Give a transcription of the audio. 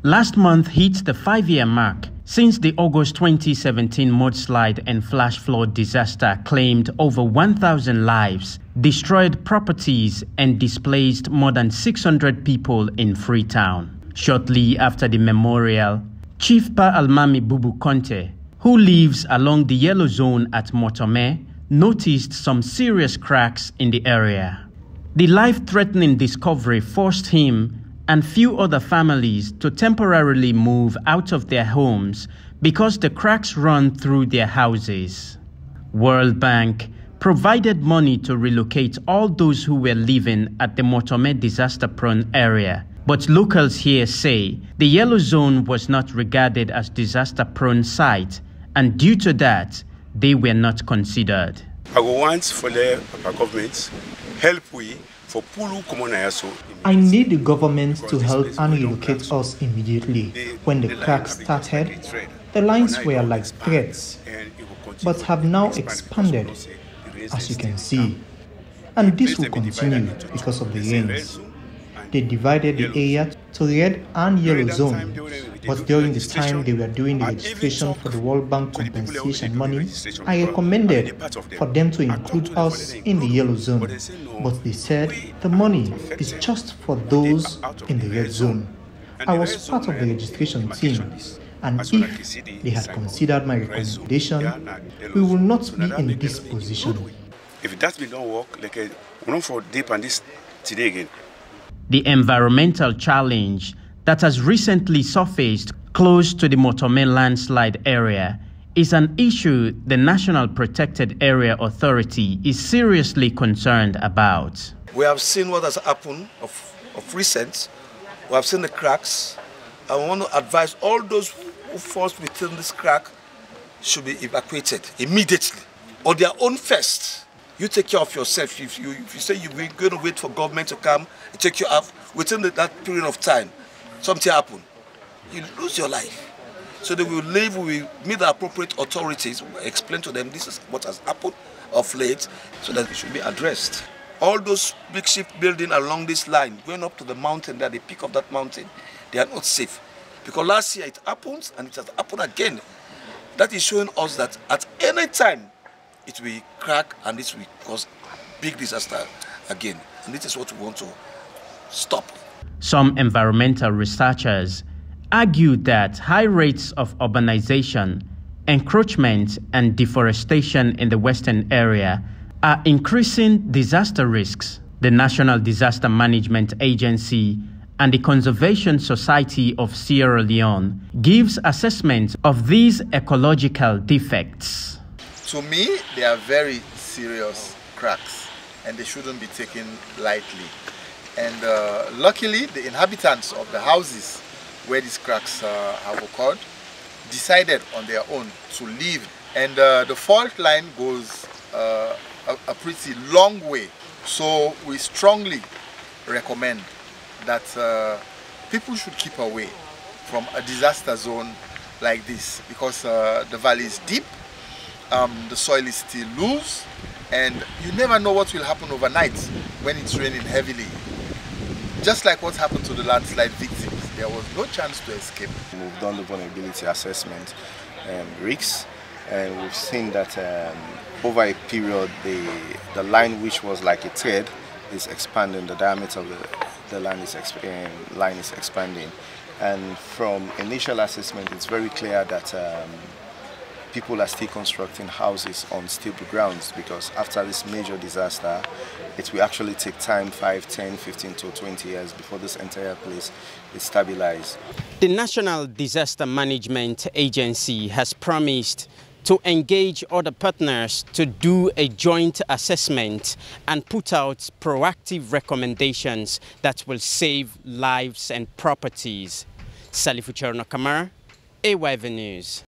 Last month hit the 5-year mark since the August 2017 mudslide and flash flood disaster claimed over 1,000 lives, destroyed properties and displaced more than 600 people in Freetown. Shortly after the memorial, Chief Pa Almami Bubu Conte, who lives along the yellow zone at Mortomeh, noticed some serious cracks in the area. The life-threatening discovery forced him and few other families to temporarily move out of their homes because the cracks run through their houses. World Bank provided money to relocate all those who were living at the Mortomeh disaster-prone area, but locals here say the yellow zone was not regarded as disaster-prone site, and due to that, they were not considered. I want for the government help for I need the government to help and relocate us immediately. When the cracks started, the lines were like threads, but have now expanded, as you can see. And this will continue because of the rains. They divided the area to red and yellow zone, but during the time they were doing the registration for the World Bank compensation money, I recommended for them to include us in the yellow zone, but they said the money is just for those in the red zone. I was part of the registration team, and if they had considered my recommendation, we will not be in this position. If that will not work, like we're not for deep on this today again. The environmental challenge that has recently surfaced close to the Mortomeh landslide area is an issue the National Protected Area Authority is seriously concerned about. We have seen what has happened of recent. We have seen the cracks. I want to advise all those who fall within this crack should be evacuated immediately, on their own first. You take care of yourself. If you say you're going to wait for government to come and take you out, within that period of time, something happen, you lose your life. So they will leave, we will meet the appropriate authorities, explain to them this is what has happened of late, so that it should be addressed. All those big ship buildings along this line, going up to the mountain, at the peak of that mountain, they are not safe. Because last year it happened and it has happened again. That is showing us that at any time, it will crack and this will cause big disaster again. And this is what we want to stop. Some environmental researchers argue that high rates of urbanization, encroachment, and deforestation in the western area are increasing disaster risks. The National Disaster Management Agency and the Conservation Society of Sierra Leone gives assessment of these ecological defects. To me, they are very serious cracks and they shouldn't be taken lightly. And luckily, the inhabitants of the houses where these cracks have occurred decided on their own to leave. And the fault line goes a pretty long way. So we strongly recommend that people should keep away from a disaster zone like this because the valley is deep. The soil is still loose and you never know what will happen overnight when it's raining heavily. Just like what happened to the landslide victims, there was no chance to escape. We've done the vulnerability assessment risks, and we've seen that over a period the line which was like a thread is expanding, the diameter of the line is expanding. And from initial assessment it's very clear that people are still constructing houses on stable grounds because after this major disaster, it will actually take time, 5, 10, 15 to 20 years before this entire place is stabilized. The National Disaster Management Agency has promised to engage other partners to do a joint assessment and put out proactive recommendations that will save lives and properties. Salifu Cherno Kamara, AYV News.